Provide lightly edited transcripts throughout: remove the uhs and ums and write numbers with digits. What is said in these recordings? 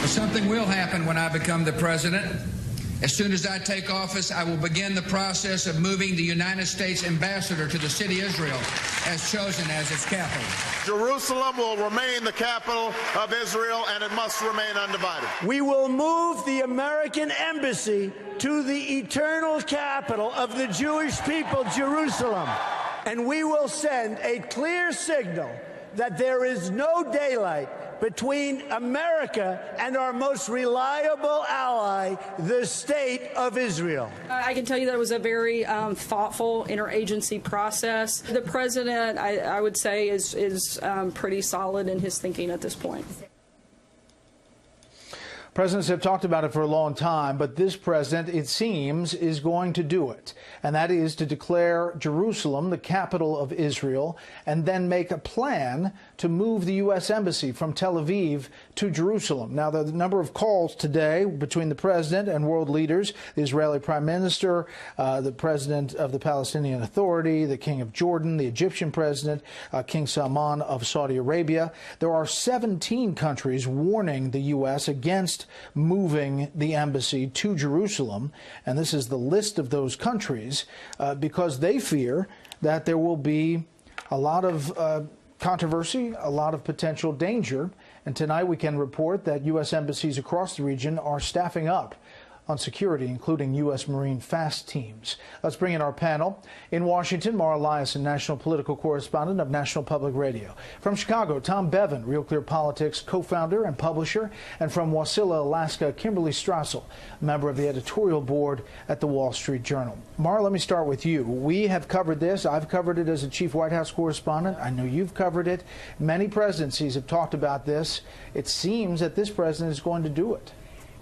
But something will happen when I become the president. As soon as I take office, I will begin the process of moving the United States ambassador to the city of Israel as chosen as its capital. Jerusalem will remain the capital of Israel, and it must remain undivided. We will move the American embassy to the eternal capital of the Jewish people, Jerusalem. And we will send a clear signal that there is no daylight between America and our most reliable ally, the State of Israel. I can tell you that it was a very thoughtful interagency process. The president, I would say, is pretty solid in his thinking at this point. Presidents have talked about it for a long time, but this president, it seems, is going to do it. And that is to declare Jerusalem the capital of Israel and then make a plan to move the U.S. Embassy from Tel Aviv to Jerusalem. Now, the number of calls today between the president and world leaders, the Israeli prime minister, the president of the Palestinian Authority, the king of Jordan, the Egyptian president, King Salman of Saudi Arabia. There are 17 countries warning the U.S. against moving the embassy to Jerusalem, and this is the list of those countries because they fear that there will be a lot of controversy, a lot of potential danger. And tonight we can report that U.S. embassies across the region are staffing up on security, including U.S. Marine fast teams. Let's bring in our panel. In Washington, Mara Liasson, national political correspondent of National Public Radio. From Chicago, Tom Bevan, Real Clear Politics co-founder and publisher. And from Wasilla, Alaska, Kimberly Strassel, member of the editorial board at the Wall Street Journal. Mara, let me start with you. We have covered this. I've covered it as a chief White House correspondent. I know you've covered it. Many presidencies have talked about this. It seems that this president is going to do it.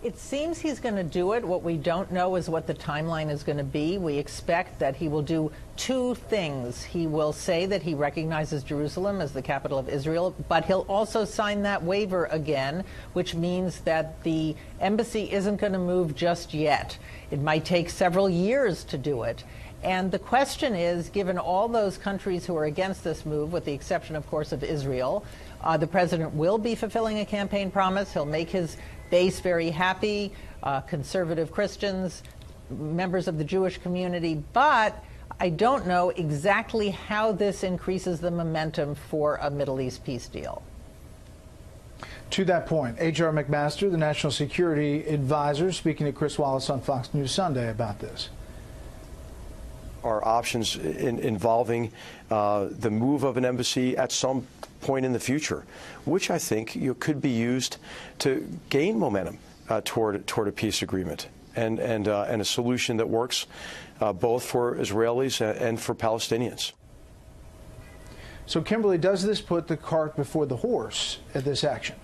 It seems he's going to do it. What we don't know is what the timeline is going to be. We expect that he will do two things. He will say that he recognizes Jerusalem as the capital of Israel, but he'll also sign that waiver again, which means that the embassy isn't going to move just yet. It might take several years to do it. And the question is, given all those countries who are against this move, with the exception, of course, of Israel, the president will be fulfilling a campaign promise. He'll make his base very happy, conservative Christians, members of the Jewish community, but I don't know exactly how this increases the momentum for a Middle East peace deal. To that point, H.R. McMaster, the National Security Advisor, speaking to Chris Wallace on Fox News Sunday about this. Are options involving the move of an embassy at some point in the future, which I think could be used to gain momentum toward a peace agreement and a solution that works both for Israelis and for Palestinians. So, Kimberly, does this put the cart before the horse at this action?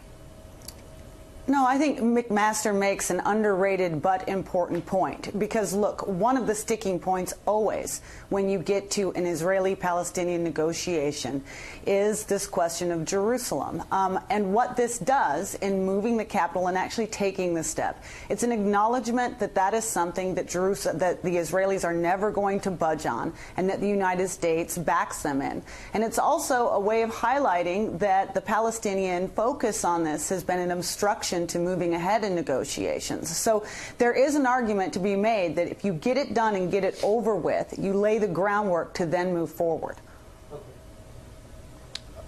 No, I think McMaster makes an underrated but important point because, look, one of the sticking points always when you get to an Israeli-Palestinian negotiation is this question of Jerusalem. And what this does in moving the capital and actually taking the step, it's an acknowledgement that that is something that that the Israelis are never going to budge on and that the United States backs them in. And it's also a way of highlighting that the Palestinian focus on this has been an obstruction to moving ahead in negotiations. So there is an argument to be made that if you get it done and get it over with, you lay the groundwork to then move forward.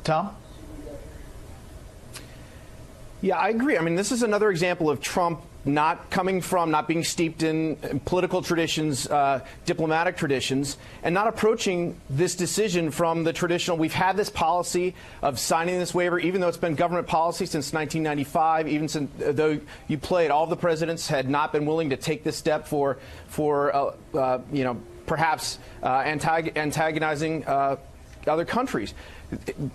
Tom? Yeah, I agree. I mean, this is another example of Trump not being steeped in political traditions, diplomatic traditions, and not approaching this decision from the traditional. We've had this policy of signing this waiver, even though it's been government policy since 1995, even since, though you played, all of the presidents had not been willing to take this step for perhaps antagonizing other countries.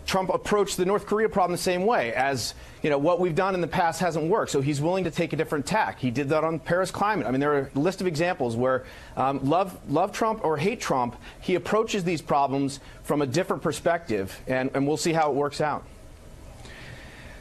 Trump approached the North Korea problem the same way. As you know, what we've done in the past hasn't worked, so he's willing to take a different tack. He did that on Paris climate. I mean, there are a list of examples where love Trump or hate Trump, he approaches these problems from a different perspective, and we'll see how it works out.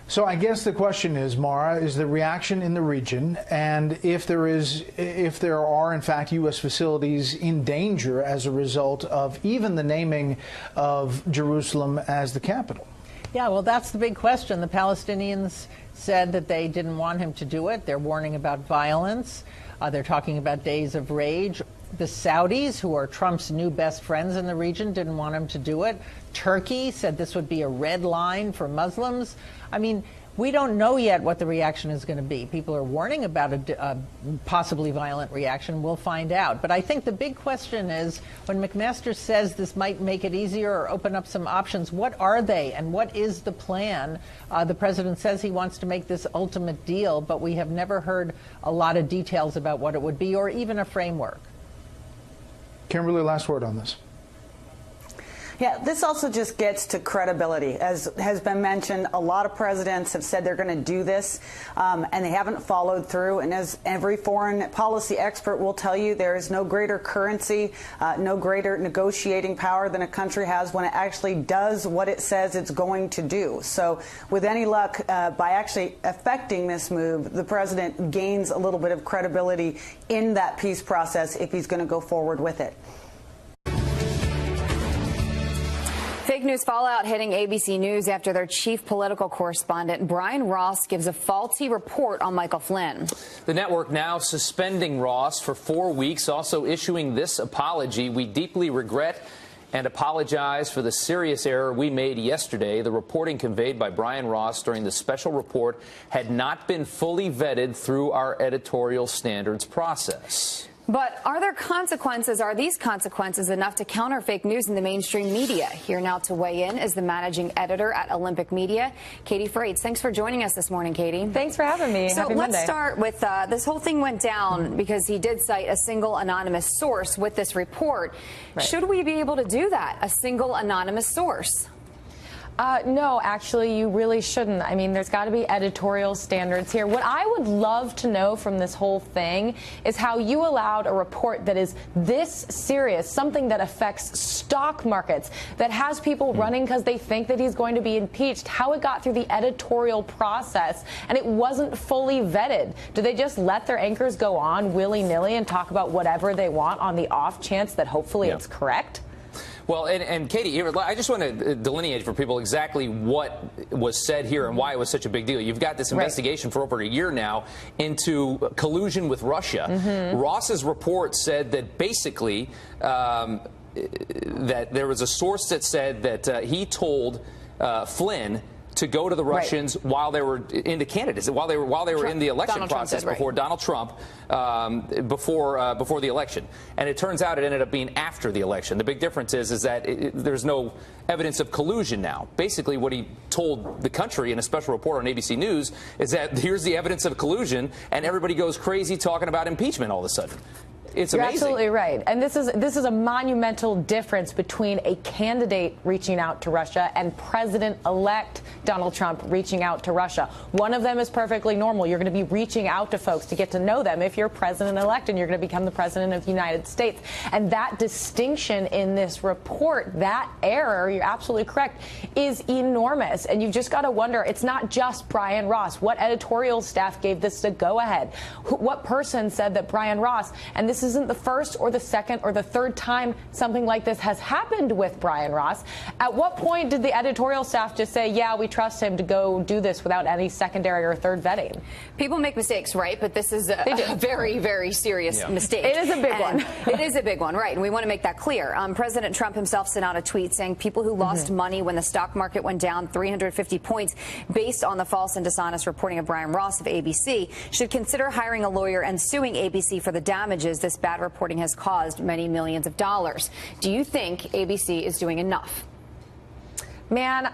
So I guess the question is, Mara, is the reaction in the region, and if there are in fact U.S. facilities in danger as a result of even the naming of Jerusalem as the capital? Yeah, well, that's the big question. The Palestinians said that they didn't want him to do it. They're warning about violence. They're talking about days of rage. The Saudis, who are Trump's new best friends in the region, didn't want him to do it. Turkey said this would be a red line for Muslims. I mean, we don't know yet what the reaction is going to be. People are warning about a possibly violent reaction. We'll find out. But I think the big question is, when McMaster says this might make it easier or open up some options, what are they and what is the plan? The president says he wants to make this ultimate deal, but we have never heard a lot of details about what it would be or even a framework. Kimberly, last word on this. Yeah, this also just gets to credibility. As has been mentioned, a lot of presidents have said they're going to do this, and they haven't followed through. And as every foreign policy expert will tell you, there is no greater currency, no greater negotiating power than a country has when it actually does what it says it's going to do. So with any luck, by actually effecting this move, the president gains a little bit of credibility in that peace process if he's going to go forward with it. Fake news fallout hitting ABC News after their chief political correspondent, Brian Ross, gives a faulty report on Michael Flynn. The network now suspending Ross for 4 weeks, also issuing this apology. We deeply regret and apologize for the serious error we made yesterday. The reporting conveyed by Brian Ross during the special report had not been fully vetted through our editorial standards process. But are there consequences? Are these consequences enough to counter fake news in the mainstream media? Here now to weigh in is the managing editor at Olympic Media, Katie Freites. Thanks for joining us this morning, Katie. Thanks for having me. So Happy let's Monday. start with this whole thing went down because he did cite a single anonymous source with this report. Right. Should we be able to do that? A single anonymous source? No, actually, you really shouldn't. I mean, there's got to be editorial standards here. What I would love to know from this whole thing is how you allowed a report that is this serious, something that affects stock markets, that has people running because they think that he's going to be impeached, how it got through the editorial process and it wasn't fully vetted. Do they just let their anchors go on willy-nilly and talk about whatever they want on the off chance that hopefully it's correct? Well, and Katie, I just want to delineate for people exactly what was said here and why it was such a big deal. You've got this investigation for over a year now into collusion with Russia. Ross's report said that basically that there was a source that said that he told Flynn to go to the Russians while they were in the candidates, while they were in the election process before Donald Trump, before the election. And it turns out it ended up being after the election. The big difference is that there's no evidence of collusion now. Basically, what he told the country in a special report on ABC News is that here's the evidence of collusion, and everybody goes crazy talking about impeachment all of a sudden. It's amazing. You're absolutely right. And this is a monumental difference between a candidate reaching out to Russia and President-elect Donald Trump reaching out to Russia. One of them is perfectly normal. You're going to be reaching out to folks to get to know them if you're president-elect and you're going to become the president of the United States. And that distinction in this report, that error, you're absolutely correct, is enormous. And you've just got to wonder, it's not just Brian Ross. What editorial staff gave this the go-ahead? What person said that Brian Ross, and this isn't the first or the second or the third time something like this has happened with Brian Ross. At what point did the editorial staff just say, yeah, we trust him to go do this without any secondary or third vetting? People make mistakes, right? But this is a very, very serious mistake. It is a big one. It is a big one, right? And we want to make that clear. President Trump himself sent out a tweet saying people who lost money when the stock market went down 350 points based on the false and dishonest reporting of Brian Ross of ABC should consider hiring a lawyer and suing ABC for the damages this bad reporting has caused many millions of dollars. Do you think ABC is doing enough? Man,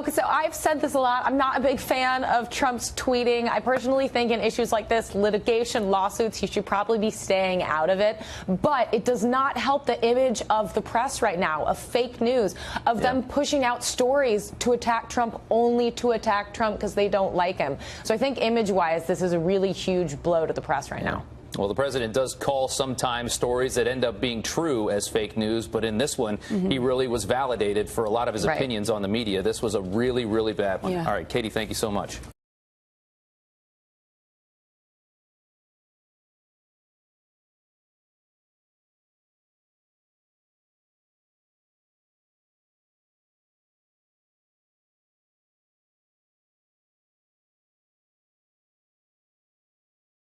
so I've said this a lot. I'm not a big fan of Trump's tweeting. I personally think in issues like this, litigation, lawsuits, he should probably be staying out of it. But it does not help the image of the press right now, of fake news, of them pushing out stories to attack Trump only to attack Trump because they don't like him. So I think image-wise, this is a really huge blow to the press right now. Well, the president does call sometimes stories that end up being true as fake news, but in this one, he really was validated for a lot of his opinions on the media. This was a really, really bad one. All right, Katie, thank you so much.